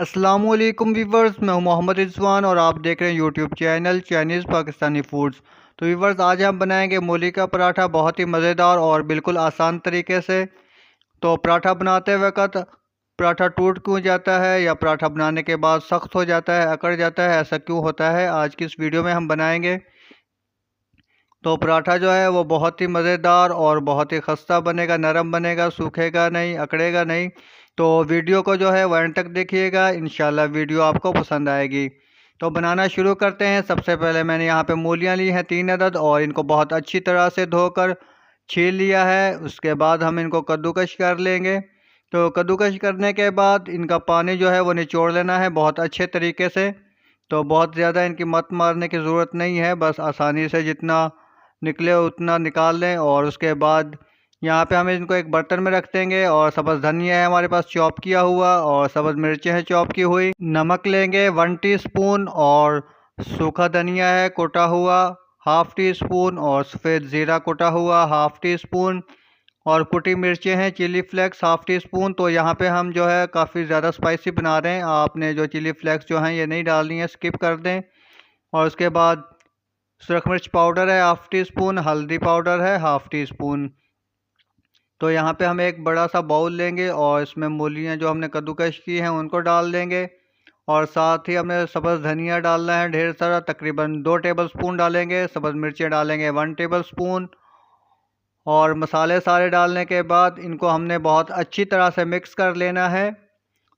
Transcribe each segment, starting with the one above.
अस्सलामुअलैकुम वीवर्स, मैं हूं मोहम्मद रिजवान और आप देख रहे हैं YouTube channel Chinese Pakistani foods. तो वीवर्स, आज हम बनाएंगे मूली का पराठा बहुत ही मज़ेदार और बिल्कुल आसान तरीके से। तो पराठा बनाते वक्त पराठा टूट क्यों जाता है या पराठा बनाने के बाद सख्त हो जाता है, अकड़ जाता है, ऐसा क्यों होता है, आज की इस वीडियो में हम बनाएंगे। तो पराठा जो है वो बहुत ही मज़ेदार और बहुत ही खस्ता बनेगा, नरम बनेगा, सूखेगा नहीं, अकड़ेगा नहीं। तो वीडियो को जो है वो एंड तक देखिएगा, इंशाल्लाह वीडियो आपको पसंद आएगी। तो बनाना शुरू करते हैं। सबसे पहले मैंने यहाँ पे मूलियाँ ली हैं 3 अदद और इनको बहुत अच्छी तरह से धोकर छील लिया है। उसके बाद हम इनको कद्दूकश कर लेंगे। तो कद्दूकश करने के बाद इनका पानी जो है वो निचोड़ लेना है बहुत अच्छे तरीके से। तो बहुत ज़्यादा इनकी मत मारने की ज़रूरत नहीं है, बस आसानी से जितना निकले उतना निकाल लें। और उसके बाद यहाँ पे हम इनको एक बर्तन में रख देंगे और सब्ज़ धनिया है हमारे पास चॉप किया हुआ, और सब्ज़ मिर्चें हैं चॉप की हुई। नमक लेंगे 1 टीस्पून, और सूखा धनिया है कुटा हुआ 1/2 टीस्पून, और सफ़ेद ज़ीरा कुटा हुआ 1/2 टीस्पून, और कुटी मिर्चें हैं चिली फ्लेक्स 1/2 टीस्पून। तो यहाँ पे हम जो है काफ़ी ज़्यादा स्पाइसी बना रहे हैं, आपने जो चिली फ्लेक्स जो हैं ये नहीं डालनी है, स्किप कर दें। और उसके बाद सुरख मिर्च पाउडर है 1/2 टीस्पून, हल्दी पाउडर है 1/2 टीस्पून। तो यहाँ पे हम एक बड़ा सा बाउल लेंगे और इसमें मूलियाँ जो हमने कद्दूकश की हैं उनको डाल देंगे, और साथ ही हमें सब्ज़ धनिया डालना है ढेर सारा, तकरीबन 2 टेबलस्पून डालेंगे। सब्ज़ मिर्चें डालेंगे 1 टेबलस्पून। और मसाले सारे डालने के बाद इनको हमने बहुत अच्छी तरह से मिक्स कर लेना है।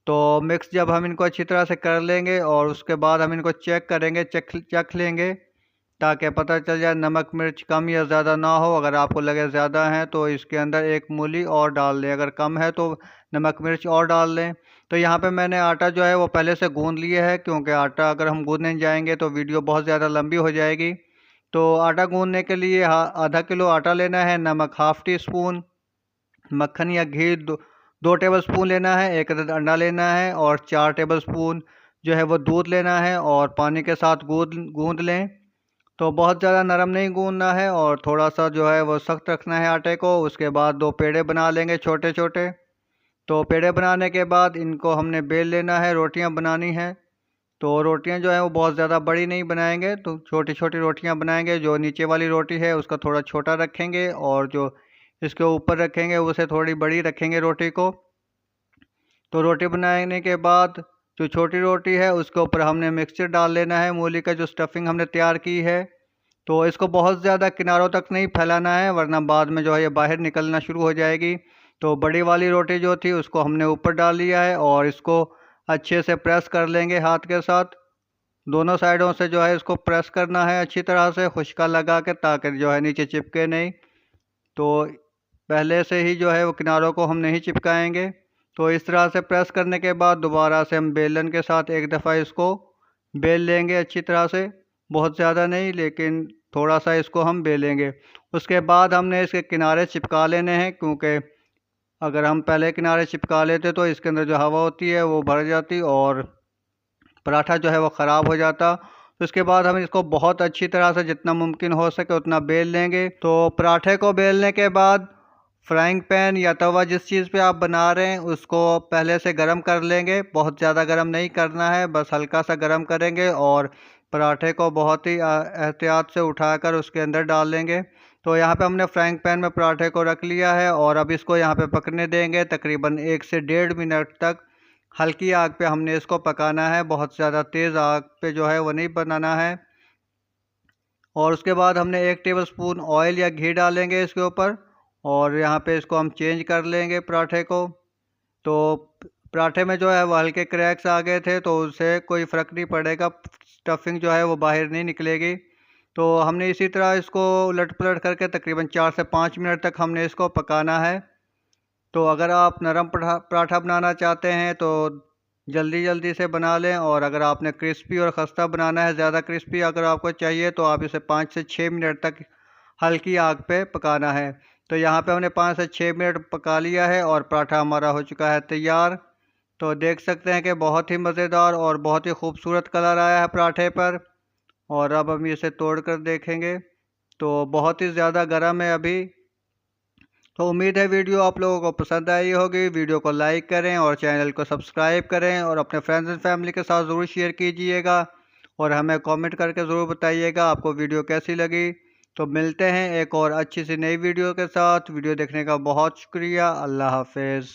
तो मिक्स जब हम इनको अच्छी तरह से कर लेंगे और उसके बाद हम इनको चेक करेंगे, चख लेंगे, ताकि पता चल जाए नमक मिर्च कम या ज़्यादा ना हो। अगर आपको लगे ज़्यादा है तो इसके अंदर एक मूली और डाल लें, अगर कम है तो नमक मिर्च और डाल लें। तो यहाँ पे मैंने आटा जो है वो पहले से गूँध लिया है, क्योंकि आटा अगर हम गूँधने जाएंगे तो वीडियो बहुत ज़्यादा लंबी हो जाएगी। तो आटा गूँधने के लिए आधा किलो आटा लेना है, नमक 1/2 टीस्पून, मक्खन या घी 2 टेबलस्पून लेना है, 1 अदद अंडा लेना है, और 4 टेबलस्पून जो है वो दूध लेना है, और पानी के साथ गूँध गूँध लें। तो बहुत ज़्यादा नरम नहीं गूँधना है और थोड़ा सा जो है वो सख्त रखना है आटे को। उसके बाद 2 पेड़े बना लेंगे छोटे छोटे। तो पेड़े बनाने के बाद इनको हमने बेल लेना है, रोटियां बनानी हैं। तो रोटियां जो है वो बहुत ज़्यादा बड़ी नहीं बनाएंगे, तो छोटी छोटी रोटियां बनाएंगे। जो नीचे वाली रोटी है उसका थोड़ा छोटा रखेंगे, और जो इसके ऊपर रखेंगे उसे थोड़ी बड़ी रखेंगे रोटी को। तो रोटी बनाने के बाद जो छोटी रोटी है उसके ऊपर हमने मिक्सचर डाल लेना है, मूली का जो स्टफिंग हमने तैयार की है। तो इसको बहुत ज़्यादा किनारों तक नहीं फैलाना है, वरना बाद में जो है ये बाहर निकलना शुरू हो जाएगी। तो बड़ी वाली रोटी जो थी उसको हमने ऊपर डाल लिया है, और इसको अच्छे से प्रेस कर लेंगे हाथ के साथ। दोनों साइडों से जो है इसको प्रेस करना है अच्छी तरह से खुशका लगा के, ताकि जो है नीचे चिपके नहीं। तो पहले से ही जो है वो किनारों को हम नहीं चिपकाएंगे। तो इस तरह से प्रेस करने के बाद दोबारा से हम बेलन के साथ एक दफ़ा इसको बेल लेंगे अच्छी तरह से, बहुत ज़्यादा नहीं लेकिन थोड़ा सा इसको हम बेलेंगे। उसके बाद हमने इसके किनारे चिपका लेने हैं, क्योंकि अगर हम पहले किनारे चिपका लेते तो इसके अंदर जो हवा होती है वो भर जाती और पराठा जो है वो ख़राब हो जाता। तो उसके बाद हम इसको बहुत अच्छी तरह से जितना मुमकिन हो सके उतना बेल लेंगे। तो पराठे को बेलने के बाद फ्राइंग पैन या तवा जिस चीज़ पे आप बना रहे हैं उसको पहले से गरम कर लेंगे। बहुत ज़्यादा गरम नहीं करना है, बस हल्का सा गरम करेंगे, और पराठे को बहुत ही एहतियात से उठाकर उसके अंदर डाल लेंगे। तो यहाँ पे हमने फ्राइंग पैन में पराठे को रख लिया है, और अब इसको यहाँ पे पकने देंगे तकरीबन 1 से 1.5 मिनट तक। हल्की आग पे हमने इसको पकाना है, बहुत ज़्यादा तेज़ आग पे जो है वो नहीं बनाना है। और उसके बाद हमने 1 टेबलस्पून ऑयल या घी डालेंगे इसके ऊपर, और यहाँ पे इसको हम चेंज कर लेंगे पराठे को। तो पराठे में जो है वो हल्के क्रैक्स आ गए थे, तो उससे कोई फ़र्क नहीं पड़ेगा, स्टफिंग जो है वो बाहर नहीं निकलेगी। तो हमने इसी तरह इसको उलट पलट करके तकरीबन 4 से 5 मिनट तक हमने इसको पकाना है। तो अगर आप नरम पराठा बनाना चाहते हैं तो जल्दी जल्दी से बना लें, और अगर आपने क्रिस्पी और खस्ता बनाना है, ज़्यादा क्रिस्पी अगर आपको चाहिए, तो आप इसे 5 से 6 मिनट तक हल्की आग पे पकाना है। तो यहाँ पे हमने 5 से 6 मिनट पका लिया है और पराठा हमारा हो चुका है तैयार। तो देख सकते हैं कि बहुत ही मज़ेदार और बहुत ही खूबसूरत कलर आया है पराठे पर। और अब हम इसे तोड़ कर देखेंगे तो बहुत ही ज़्यादा गर्म है अभी, तो उम्मीद है वीडियो आप लोगों को पसंद आई होगी। वीडियो को लाइक करें और चैनल को सब्सक्राइब करें और अपने फ्रेंड्स एंड फैमिली के साथ ज़रूर शेयर कीजिएगा और हमें कमेंट करके ज़रूर बताइएगा आपको वीडियो कैसी लगी। तो मिलते हैं एक और अच्छी सी नई वीडियो के साथ। वीडियो देखने का बहुत शुक्रिया। अल्लाह हाफिज़।